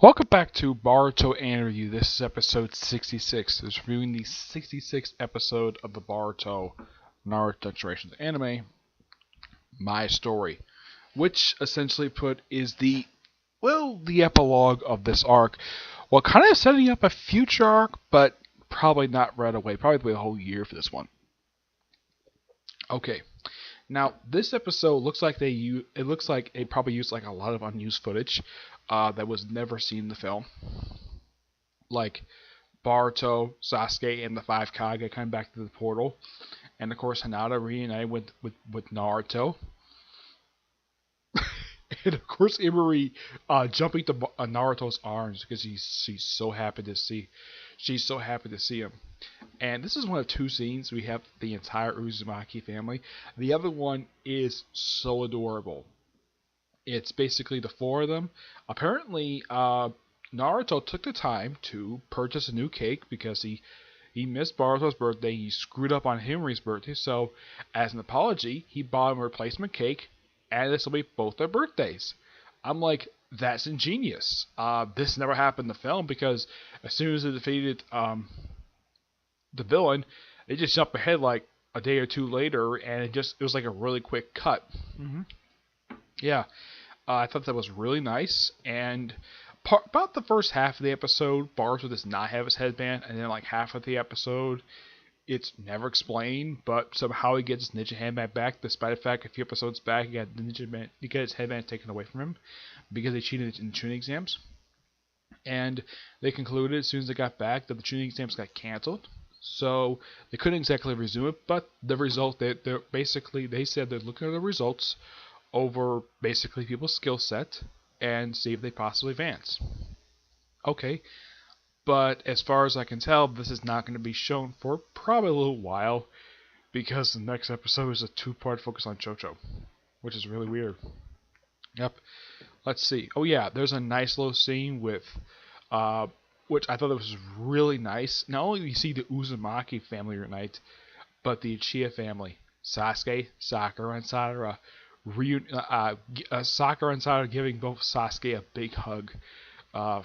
Welcome back to Boruto Anime Review. This is episode 66. It's reviewing the 66th episode of the Boruto Naruto Generations anime, My Story, which essentially put is the epilogue of this arc. Well, kind of setting up a future arc, but probably not right away. Probably wait a whole year for this one. Okay. Now, this episode looks like it probably used like a lot of unused footage that was never seen in the film, like Boruto, Sasuke, and the Five Kage coming back to the portal, and of course Hinata reunited with Naruto, and of course Imari jumping to Naruto's arms because she's so happy to see him. And this is one of two scenes. We have the entire Uzumaki family. The other one is so adorable. It's basically the four of them. Apparently, Naruto took the time to purchase a new cake because he missed Boruto's birthday. He screwed up on Himari's birthday. So, as an apology, he bought him a replacement cake, and this will be both their birthdays. I'm like, that's ingenious. This never happened in the film because as soon as they defeated the villain, they just jumped ahead like a day or two later, and it was like a really quick cut. Yeah, I thought that was really nice. And about the first half of the episode, Boruto does not have his headband, and then like half of the episode, it's never explained, but somehow he gets his ninja headband back, despite the fact a few episodes back he got his headband taken away from him because he cheated in tuning exams. And they concluded as soon as they got back that the tuning exams got canceled. So they couldn't exactly resume it, but the result they said they're looking at the results over basically people's skill set and see if they possibly advance. Okay, but as far as I can tell, this is not going to be shown for probably a little while because the next episode is a two-part focus on Chocho, which is really weird. Yep. Let's see. Oh yeah, there's a nice little scene with which I thought was really nice. Not only do you see the Uzumaki family unite, but the Uchiha family, Sasuke, Sakura, and Madara, Sakura and Madara giving both Sasuke a big hug. They're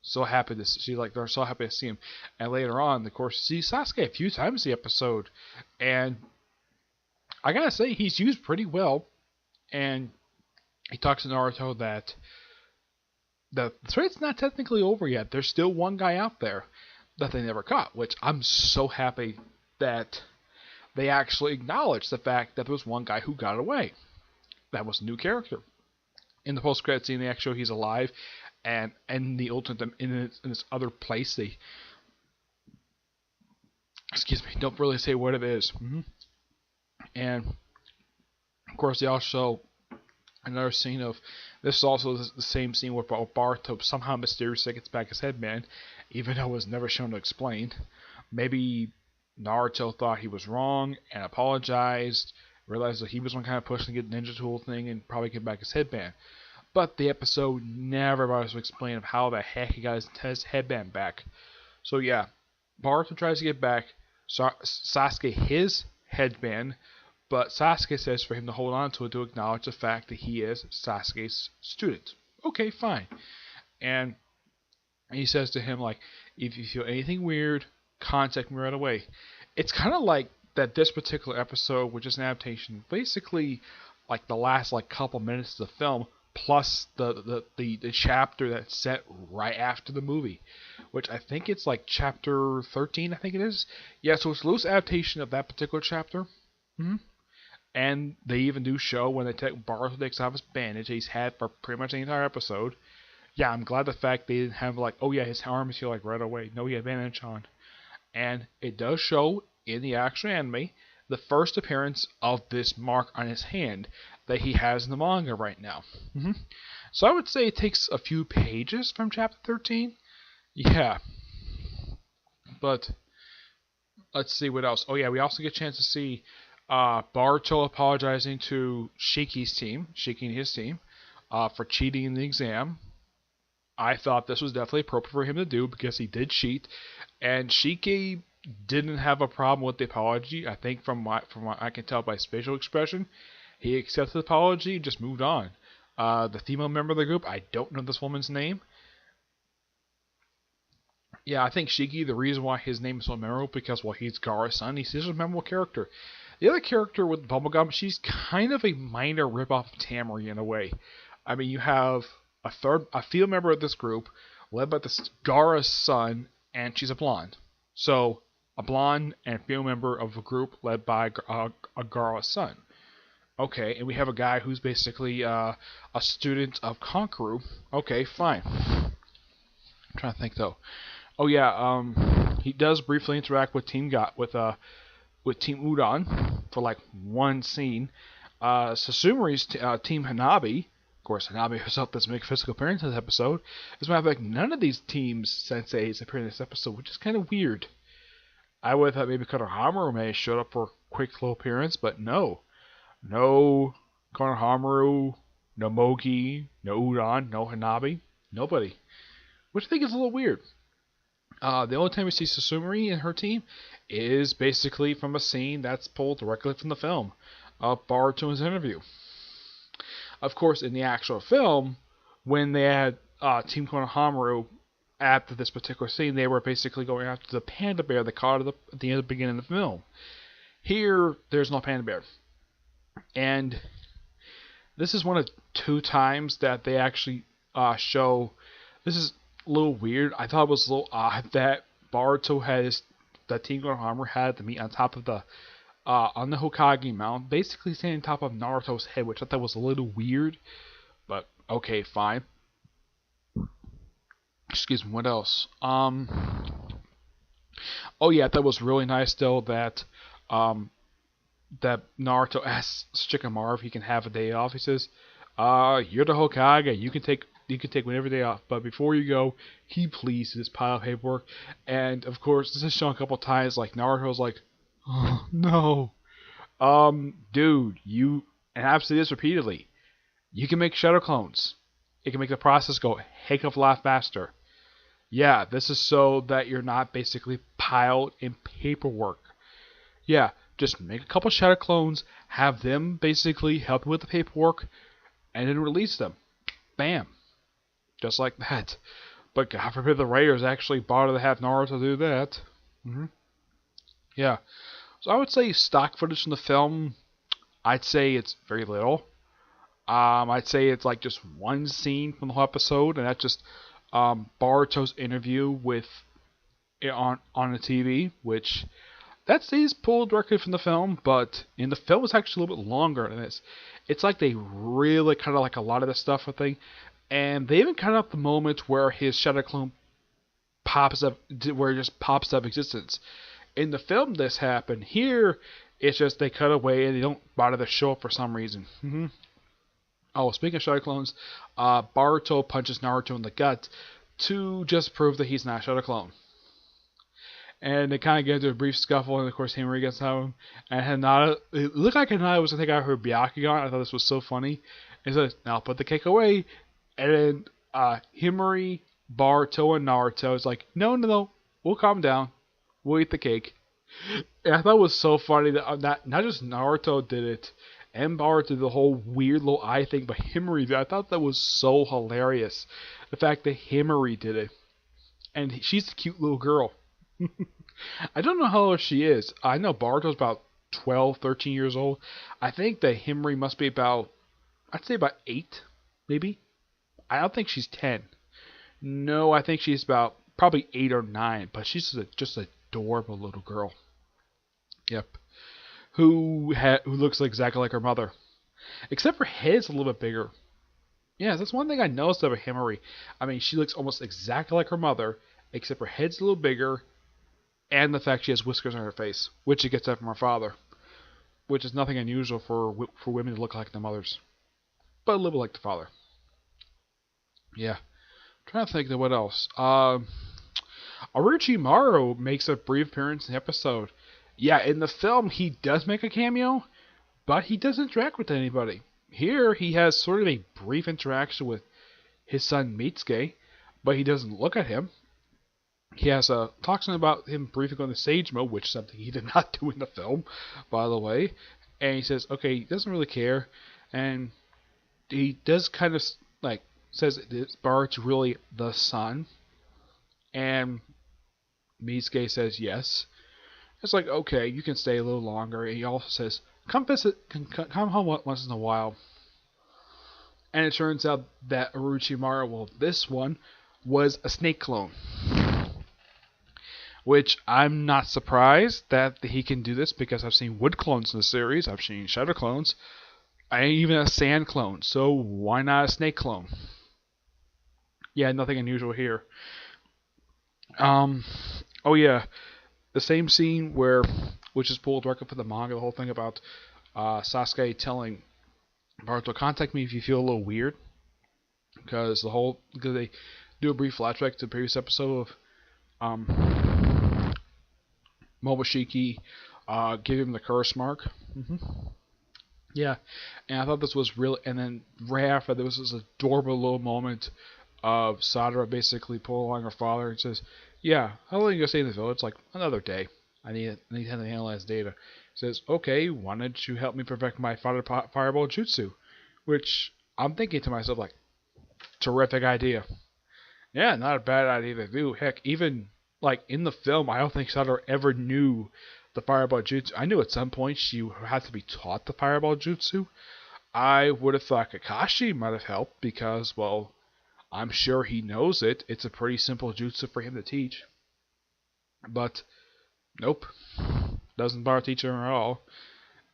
so happy to see him. And later on, of course, see Sasuke a few times in the episode, and I gotta say he's used pretty well. And he talks to Naruto that the threat's not technically over yet. There's still one guy out there that they never caught, which I'm so happy that they actually acknowledged the fact that there was one guy who got away. That was a new character. In the post-credit scene, they actually show he's alive, and in the ultimate in this other place, they don't really say what it is. And of course, they also another scene of this is also the same scene where Boruto somehow mysteriously gets back his headband, even though it was never shown to explain. Maybe Naruto thought he was wrong and apologized, realized that he was one kind of pushing to get the ninja tool thing and probably get back his headband. But the episode never bothers to explain of how the heck he got his headband back. So yeah, Boruto tries to get back Sasuke his headband, but Sasuke says for him to hold on to it to acknowledge the fact that he is Sasuke's student. Okay, fine. And he says to him, like, if you feel anything weird, contact me right away. It's kind of like that this particular episode, which is an adaptation, basically like the last like couple minutes of the film, plus the chapter that's set right after the movie, which I think it's like chapter 13, I think it is. Yeah, so it's a loose adaptation of that particular chapter. And they even do show when Boruto takes off his bandage he's had for pretty much the entire episode. Yeah, I'm glad the fact they didn't have like, oh yeah, his arm is healed like right away. No, he had bandage on. And it does show in the actual anime the first appearance of this mark on his hand that he has in the manga right now. So I would say it takes a few pages from chapter 13. Yeah. But let's see what else. Oh yeah, we also get a chance to see Boruto apologizing to Shiki and his team, for cheating in the exam. I thought this was definitely appropriate for him to do because he did cheat, and Shiki didn't have a problem with the apology. I think from what I can tell by his facial expression, he accepted the apology and just moved on. The female member of the group, I don't know this woman's name, Yeah, I think Shiki, the reason why his name is so memorable because, well, he's Gaara's son. He's just a memorable character. The other character with Bubblegum, she's kind of a minor ripoff of Tamari in a way. I mean, you have a female member of this group, led by this Gaara's son, and she's a blonde. So, a blonde and female member of a group led by a Gaara's son. Okay, and we have a guy who's basically a student of Conqueror. Okay, fine. I'm trying to think though. Oh yeah, he does briefly interact with with Team Udon for like one scene. Sasumari's Team Hanabi. Of course, Hanabi herself doesn't make a physical appearance in this episode. As a matter of fact, none of these teams senseis appear in this episode, which is kind of weird. I would have thought maybe Konohamaru may have showed up for a quick little appearance, but no. No Konohamaru, no Mogi, no Udon, no Hanabi, nobody. Which I think is a little weird. The only time we see Sasumari and her team is basically from a scene that's pulled directly from the film of Boruto's interview. Of course, in the actual film, when they had Team Konohamaru after this particular scene, they were basically going after the panda bear they caught at the end of the beginning of the film. Here, there's no panda bear. And this is one of two times that they actually show. This is a little weird. I thought it was a little odd that Boruto that Team Konohamaru had to meet on top of on the Hokage Mountain, basically standing on top of Naruto's head, which I thought was a little weird. But okay, fine. Excuse me. What else? Oh yeah, that was really nice though that Naruto asks Shikamaru if he can have a day off. He says, you're the Hokage. You can take whenever day off. But before you go, can you please do this pile of paperwork?" And of course, this is shown a couple times. Like Naruto's like, "Oh no, dude, and I've said this repeatedly. You can make shadow clones. It can make the process go a heck of a lot faster. Yeah, this is so that you're not basically piled in paperwork. Yeah, just make a couple shadow clones, have them basically help you with the paperwork, and then release them. Bam. Just like that. But God forbid the writers actually bother to have Naruto do that. Yeah. So I would say stock footage from the film, I'd say it's very little. I'd say it's like just one scene from the whole episode, and that's just Boruto's interview with on the TV, which that stays pulled directly from the film, but in the film it's actually a little bit longer than this. It's like they really cut out like a lot of the stuff, I think, and they even cut out the moment where his shadow clone pops up, where it just pops up existence. In the film, this happened. Here, it's just they cut away and they don't bother to show up for some reason. Oh, speaking of shadow clones, Boruto punches Naruto in the gut to just prove that he's not a shadow clone. And they kind of get into a brief scuffle, and of course Himari gets out of him. And Hinata, it looked like Hinata was going to take out her Byakugan. I thought this was so funny. And he says, "Now put the cake away." And then Himari, Boruto, and Naruto is like, no, we'll calm down. We'll eat the cake. And I thought it was so funny that not just Naruto did it, and Boruto did the whole weird little eye thing, but Himari did. I thought that was so hilarious. The fact that Himari did it. And she's a cute little girl. I don't know how old she is. I know Boruto's about 12, 13 years old. I think that Himari must be I'd say about 8, maybe. I don't think she's 10. No, I think she's about probably 8 or 9, but she's just an adorable little girl. Yep. Who looks exactly like her mother. Except her head's a little bit bigger. Yeah, that's one thing I noticed about Himari. I mean, she looks almost exactly like her mother, except her head's a little bigger, and the fact she has whiskers on her face, which she gets that from her father, which is nothing unusual for women to look like their mothers, but a little like the father. Yeah, I'm trying to think of what else. Orochimaru makes a brief appearance in the episode. Yeah, in the film he does make a cameo, but he doesn't interact with anybody. Here he has sort of a brief interaction with his son Mitsuke, but he doesn't look at him. He talks about him briefly going to Sage Mode, which is something he did not do in the film, by the way. And he says, okay, he doesn't really care, and he does kind of like says that Boruto's really the son, and Misuke says yes. It's like, okay, you can stay a little longer. And he also says, come visit, come home once in a while. And it turns out that Orochimaru, well, this one, was a snake clone. Which I'm not surprised that he can do this because I've seen wood clones in the series, I've seen shadow clones, I even a sand clone, so why not a snake clone? Yeah, nothing unusual here. Oh yeah, the same scene which is pulled directly from the manga, the whole thing about Sasuke telling Boruto, contact me if you feel a little weird, because they do a brief flashback to the previous episode of Momoshiki give him the curse mark. Yeah, and I thought this was really, and then right after there was this adorable little moment of Sadara basically pulling along her father and says, "Yeah, how long are you gonna stay in the village?" Like another day. I need to analyze data. Says, "Okay, why don't you help me perfect my fireball jutsu?" Which I'm thinking to myself like, terrific idea. Yeah, not a bad idea to do. Heck, even like in the film, I don't think Sadara ever knew the fireball jutsu. I knew at some point she had to be taught the fireball jutsu. I would have thought Kakashi might have helped because, well, I'm sure he knows it. It's a pretty simple jutsu for him to teach. But, nope. Doesn't bother teaching her at all.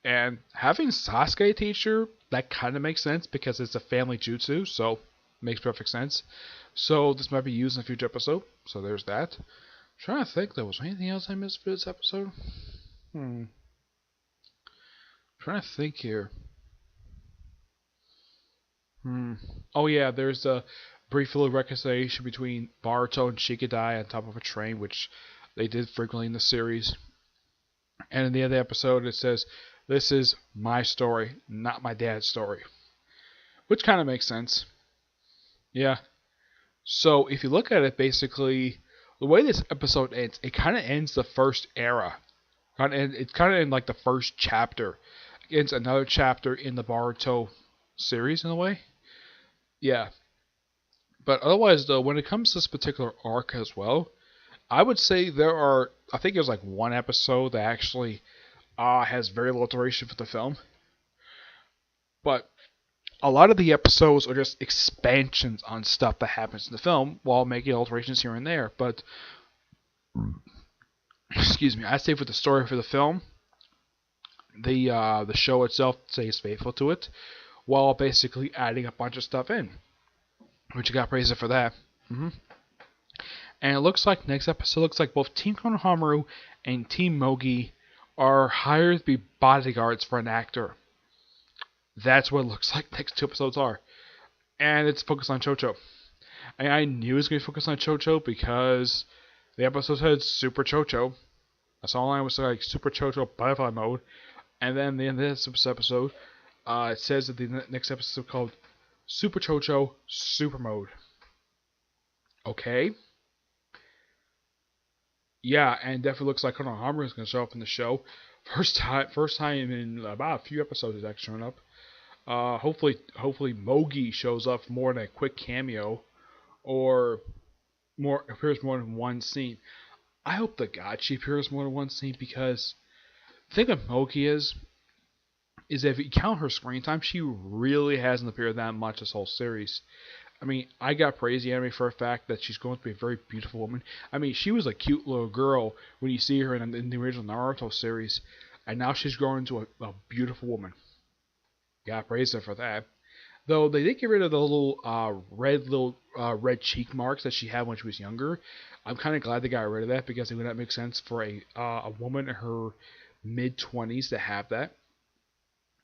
And having Sasuke teach her, that kind of makes sense because it's a family jutsu, so makes perfect sense. So this might be used in a future episode. So there's that. I'm trying to think, though, was there anything else I missed for this episode? I'm trying to think here. Oh yeah, there's a brief little reconciliation between Boruto and Shikadai on top of a train, which they did frequently in the series. And in the end of the episode, it says, "This is my story, not my dad's story," which kind of makes sense. Yeah. So if you look at it, basically, the way this episode ends, it kind of ends the first era. It's kind of in like the first chapter. It ends another chapter in the Boruto series in a way. Yeah. But otherwise, though, when it comes to this particular arc as well, I would say I think there's like one episode that actually has very little duration for the film. But a lot of the episodes are just expansions on stuff that happens in the film while making alterations here and there. But, excuse me, I say for the story for the film, the show itself stays faithful to it while basically adding a bunch of stuff in. Which you got praised for that. And it looks like next episode looks like both Team Konohamaru and Team Mogi are hired to be bodyguards for an actor. That's what it looks like next two episodes are. And it's focused on Chocho. And I knew it was going to be focused on Chocho because the episode said Super Chocho. That's all I was like Super Chocho Butterfly Mode. And then the end of this episode, it says that the next episode is called Super Chocho Super Mode. Okay. Yeah, and definitely looks like Konohamaru is going to show up in the show. First time in about a few episodes is actually showing up. Hopefully Mogi shows up more than a quick cameo, or appears more than one scene. I hope to God she appears more than one scene because the thing with Mogi is if you count her screen time, she really hasn't appeared that much this whole series. I mean, I got praise the anime for a fact that she's going to be a very beautiful woman. I mean, she was a cute little girl when you see her in the original Naruto series, and now she's grown into a beautiful woman. Got praise her for that. Though they did get rid of the little red cheek marks that she had when she was younger. I'm kind of glad they got rid of that because it would not make sense for a woman in her mid-20s to have that.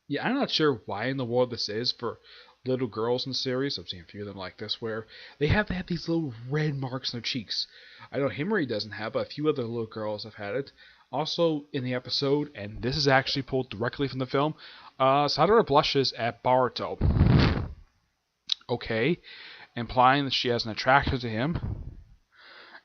Yeah, I'm not sure why in the world this is for little girls in the series. I've seen a few of them like this where they have to have these little red marks on their cheeks. I know Himari doesn't have, but a few other little girls have had it. Also in the episode, and this is actually pulled directly from the film, Sadara blushes at Boruto. Okay, implying that she has an attraction to him,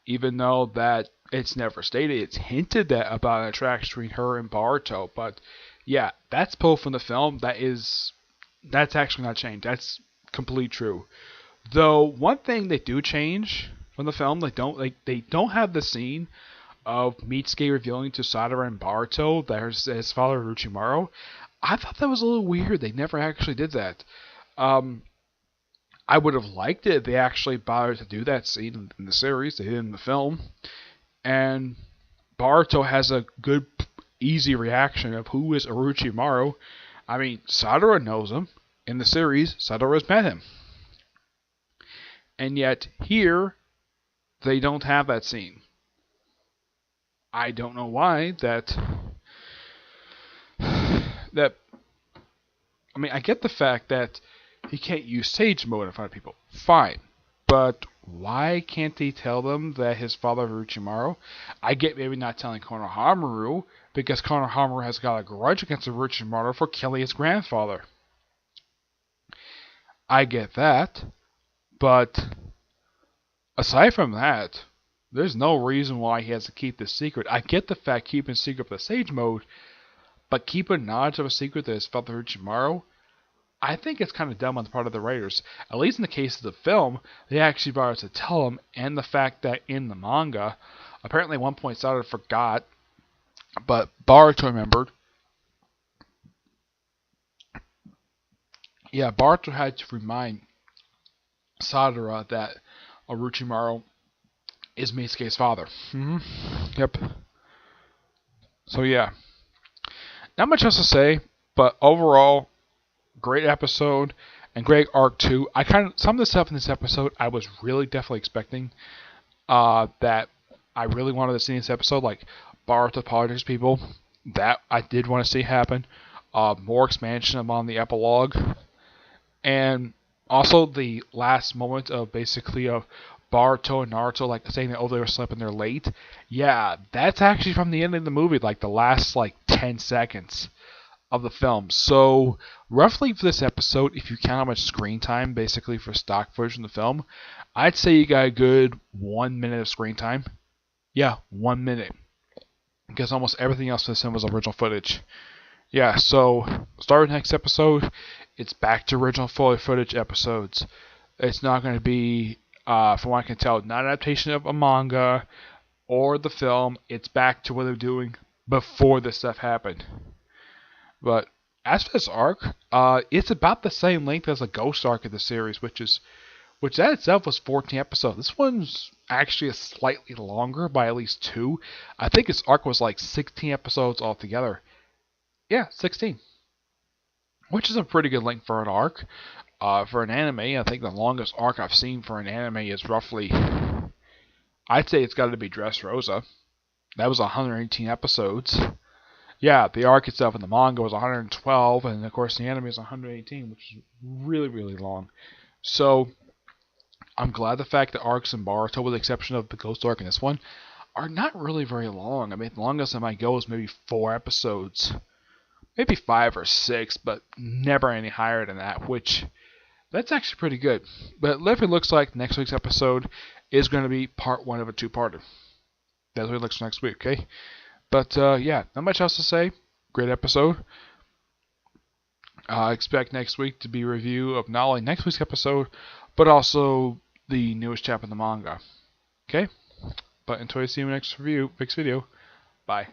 even though that it's never stated. It's hinted that about an attraction between her and Boruto, but yeah, that's pulled from the film. That's actually not changed. That's completely true. Though one thing they do change from the film, they don't have the scene of Mitsuki revealing to Sadara and Baruto that his father Orochimaru, I thought that was a little weird. They never actually did that. I would have liked it if they actually bothered to do that scene in the series. They did in the film. And Baruto has a good, easy reaction of who is Orochimaru. I mean, Sadara knows him. In the series, Sadara's met him. And yet, here, they don't have that scene. I don't know why I mean, I get the fact that he can't use Sage Mode in front of people. Fine. But why can't he tell them that his father Orochimaru? I get maybe not telling Konohamaru, because Konohamaru has got a grudge against Orochimaru for killing his grandfather. I get that. But aside from that, there's no reason why he has to keep this secret. I get the fact keeping secret the Sage Mode, but keeping knowledge of a secret that his father Orochimaru, I think it's kind of dumb on the part of the writers. At least in the case of the film, they actually brought us to tell him, and the fact that in the manga, apparently at one point Sadara forgot, but Boruto remembered. Yeah, Boruto had to remind Sadara that Orochimaru is Mitsuki's father. Yep. So yeah. Not much else to say, but overall, great episode and great arc too. Some of the stuff in this episode I was really definitely expecting that I really wanted to see in this episode, like Baruto apologizes people. That I did want to see happen. More expansion on the epilogue, and also the last moment of basically of Baruto and Naruto like saying that they were sleeping they're late. Yeah, that's actually from the end of the movie, like the last 10 seconds of the film. So roughly for this episode, if you count how much screen time basically for stock footage in the film, I'd say you got a good 1 minute of screen time. Yeah, 1 minute. Because almost everything else in this film was original footage. Yeah, so starting next episode, it's back to original footage episodes. It's not going to be, from what I can tell, not an adaptation of a manga or the film. It's back to what they're doing before this stuff happened. But as for this arc, it's about the same length as the Ghost arc of the series, which that itself was 14 episodes. This one's actually slightly longer by at least 2. I think its arc was 16 episodes altogether. Yeah, 16. Which is a pretty good length for an arc. For an anime, I think the longest arc I've seen for an anime is roughly, I'd say it's got to be Dressrosa. That was 118 episodes. Yeah, the arc itself in the manga was 112, and of course the anime is 118, which is really, really long. So, I'm glad the fact that arcs in Boruto, with the exception of the Ghost arc in this one, are not really very long. I mean, the longest I might go is maybe 4 episodes. Maybe 5 or 6, but never any higher than that, which, that's actually pretty good. But it definitely looks like next week's episode is going to be part 1 of a 2-parter. That's what it looks like next week, okay? But, yeah, not much else to say. Great episode. Expect next week to be a review of not only next week's episode, but also the newest chapter in the manga. Okay? But until I see you in the next video, bye.